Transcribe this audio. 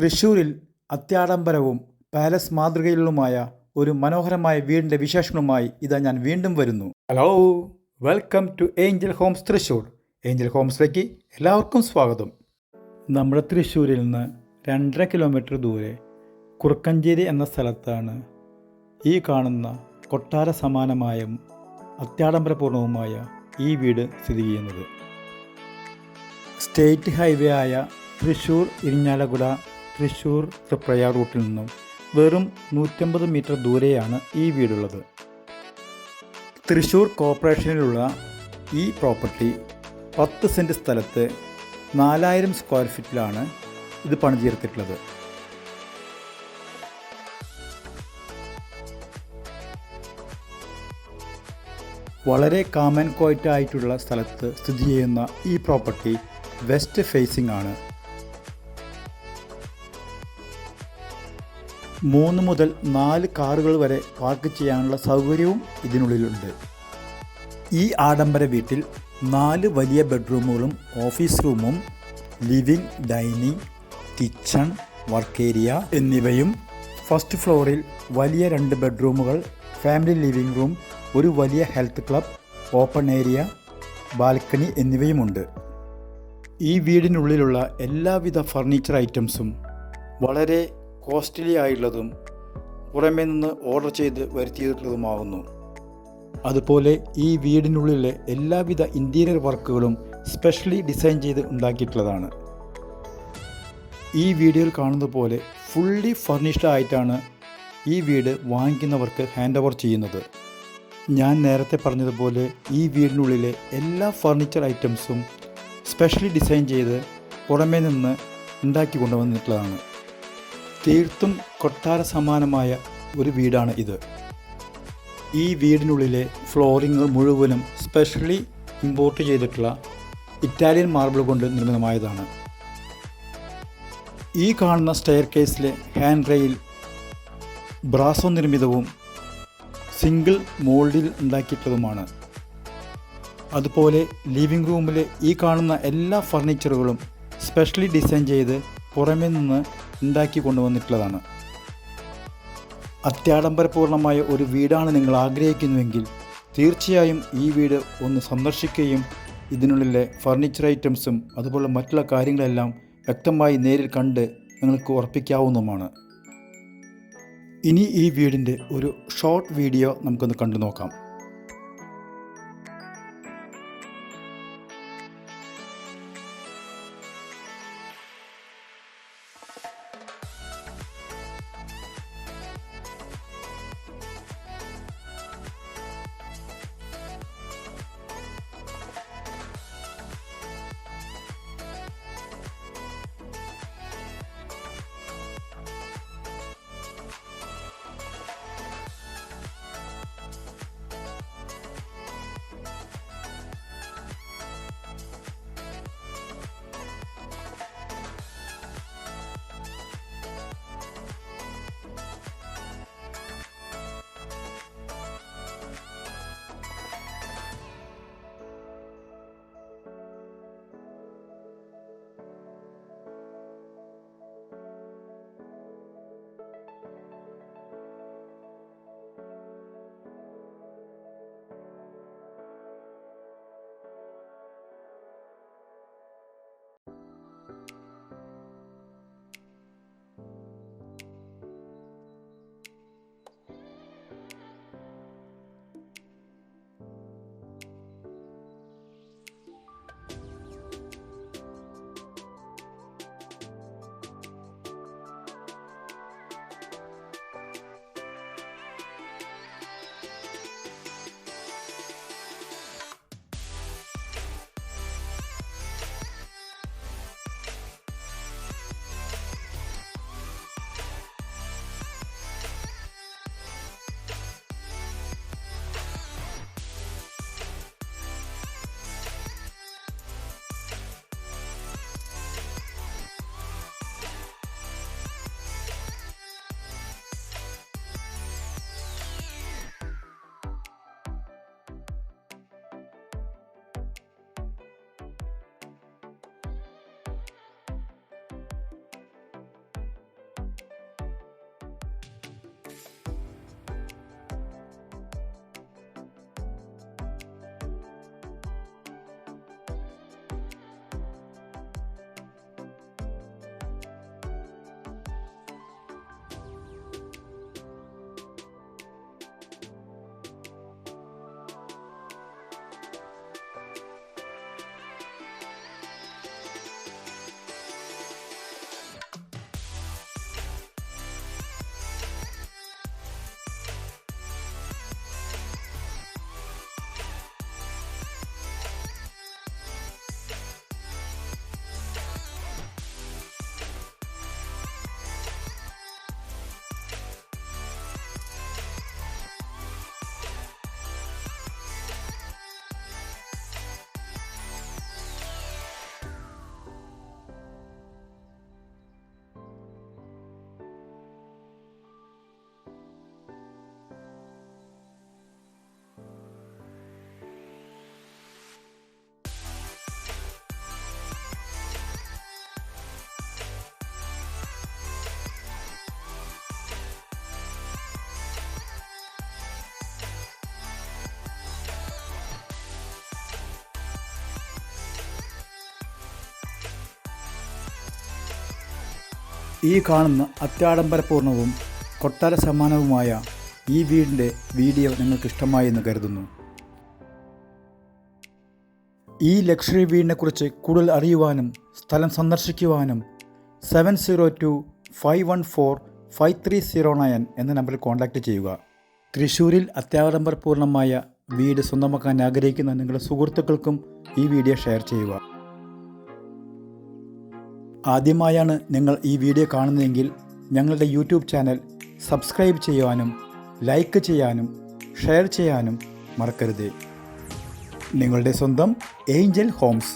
തൃശ്ശൂരിൽ അത്യാഡംബരവും പാലസ് മാതൃകയിലുള്ളതുമായ ഒരു മനോഹരമായ വീടിൻ്റെ വിശേഷങ്ങളുമായി ഇതാ ഞാൻ വീണ്ടും വരുന്നു. Hello, welcome to Angel Homes Thrissur. Angel ഹോംസിലേക്ക് എല്ലാവർക്കും സ്വാഗതം. നമ്മുടെ തൃശ്ശൂരിൽ നിന്ന് 2.5 കിലോമീറ്റർ ദൂരെ കുറുക്കഞ്ചേരി എന്ന സ്ഥലത്താണ് ഈ കാണുന്ന കൊട്ടാര സമാനമായും അത്യാഡംബരപൂർണവുമായ ഈ വീട് സ്ഥിതി ചെയ്യുന്നത്. സ്റ്റേറ്റ് ഹൈവേ ആയ തൃശ്ശൂർ ഇരിഞ്ഞാലക്കുട തൃശ്ശൂർ തൃപ്രയാർ റൂട്ടിൽ നിന്നും വെറും 150 മീറ്റർ ദൂരെയാണ് ഈ വീടുള്ളത്. തൃശ്ശൂർ കോർപ്പറേഷനിലുള്ള ഈ പ്രോപ്പർട്ടി 10 സെൻറ്റ് സ്ഥലത്ത് 4000 സ്ക്വയർ ഫീറ്റിലാണ് ഇത് പണിതീർത്തിട്ടുള്ളത്. വളരെ കാം ആൻഡ് ക്വയറ്റ് ആയിട്ടുള്ള സ്ഥലത്ത് സ്ഥിതി ചെയ്യുന്ന ഈ പ്രോപ്പർട്ടി വെസ്റ്റ് ഫേസിംഗ് ആണ്. 3 മുതൽ 4 കാറുകൾ വരെ പാർക്ക് ചെയ്യാനുള്ള സൗകര്യവും ഇതിനുള്ളിലുണ്ട്. ഈ ആഡംബര വീട്ടിൽ 4 വലിയ ബെഡ്റൂമുകളും ഓഫീസ് റൂമും living, dining, kitchen, work area എന്നിവയും, ഫസ്റ്റ് ഫ്ലോറിൽ വലിയ 2 ബെഡ്റൂമുകൾ, ഫാമിലി ലിവിംഗ് റൂം, ഒരു വലിയ health club, open area, balcony എന്നിവയുമുണ്ട്. ഈ വീടിനുള്ളിലുള്ള എല്ലാവിധ ഫർണിച്ചർ ഐറ്റംസും വളരെ കോസ്റ്റ്ലി ആയുള്ളതും പുറമേ നിന്ന് ഓർഡർ ചെയ്ത് വരുത്തിയിട്ടുള്ളതുമാകുന്നു. അതുപോലെ ഈ വീടിനുള്ളിലെ എല്ലാവിധ ഇൻറ്റീരിയർ വർക്കുകളും സ്പെഷ്യലി ഡിസൈൻ ചെയ്ത് ഉണ്ടാക്കിയിട്ടുള്ളതാണ്. ഈ വീഡിയോയിൽ കാണുന്നത് പോലെ ഫുള്ളി ഫർണിഷ്ഡ് ആയിട്ടാണ് ഈ വീട് വാങ്ങിക്കുന്നവർക്ക് ഹാൻഡ് ഓവർ ചെയ്യുന്നത്. ഞാൻ നേരത്തെ പറഞ്ഞതുപോലെ ഈ വീടിനുള്ളിലെ എല്ലാ ഫർണിച്ചർ ഐറ്റംസും സ്പെഷ്യലി ഡിസൈൻ ചെയ്ത് പുറമേ നിന്ന് ഉണ്ടാക്കി കൊണ്ടുവന്നിട്ടുള്ളതാണ്. തീർത്തും കൊട്ടാര സമാനമായ ഒരു വീടാണ് ഇത്. ഈ വീടിനുള്ളിലെ ഫ്ലോറിംഗ് മുഴുവനും സ്പെഷ്യലി ഇമ്പോർട്ട് ചെയ്തിട്ടുള്ള ഇറ്റാലിയൻ മാർബിൾ കൊണ്ട് നിർമ്മിതമായതാണ്. ഈ കാണുന്ന സ്റ്റെയർ കേസിലെ ഹാൻഡ് റെയിൽ ബ്രാസോ നിർമ്മിതവും സിംഗിൾ മോൾഡിൽ ഉണ്ടാക്കിയിട്ടുള്ളതുമാണ്. അതുപോലെ ലിവിംഗ് റൂമിലെ ഈ കാണുന്ന എല്ലാ ഫർണിച്ചറുകളും സ്പെഷ്യലി ഡിസൈൻ ചെയ്ത് പുറമേ നിന്ന് ഉണ്ടാക്കി കൊണ്ടുവന്നിട്ടുള്ളതാണ്. അത്യാഡംബരപൂർണമായ ഒരു വീടാണ് നിങ്ങൾ ആഗ്രഹിക്കുന്നുവെങ്കിൽ തീർച്ചയായും ഈ വീട് ഒന്ന് സന്ദർശിക്കുകയും ഇതിനുള്ളിലെ ഫർണിച്ചർ ഐറ്റംസും അതുപോലെ മറ്റുള്ള കാര്യങ്ങളെല്ലാം വ്യക്തമായി നേരിൽ കണ്ട് നിങ്ങൾക്ക് ഉറപ്പിക്കാവുന്നതുമാണ്. ഇനി ഈ വീടിൻ്റെ ഒരു ഷോർട്ട് വീഡിയോ നമുക്കൊന്ന് കണ്ടു നോക്കാം. ഈ കാണുന്ന അത്യാഡംബരപൂർണവും കൊട്ടാര സമാനവുമായ ഈ വീടിൻ്റെ വീഡിയോ നിങ്ങൾക്ക് ഇഷ്ടമായി എന്ന് കരുതുന്നു. ഈ ലക്ഷറി വീടിനെക്കുറിച്ച് കൂടുതൽ അറിയുവാനും സ്ഥലം സന്ദർശിക്കുവാനും 7025145309 എന്ന നമ്പറിൽ കോൺടാക്റ്റ് ചെയ്യുക. തൃശ്ശൂരിൽ അത്യാഡംബരപൂർണമായ വീട് സ്വന്തമാക്കാൻ ആഗ്രഹിക്കുന്ന നിങ്ങളുടെ സുഹൃത്തുക്കൾക്കും ഈ വീഡിയോ ഷെയർ ചെയ്യുക. ആദ്യമായാണ് നിങ്ങൾ ഈ വീഡിയോ കാണുന്നതെങ്കിൽ ഞങ്ങളുടെ യൂട്യൂബ് ചാനൽ സബ്സ്ക്രൈബ് ചെയ്യുവാനും ലൈക്ക് ചെയ്യാനും ഷെയർ ചെയ്യാനും മറക്കരുത്. നിങ്ങളുടെ സ്വന്തം ഏഞ്ചൽ ഹോംസ്.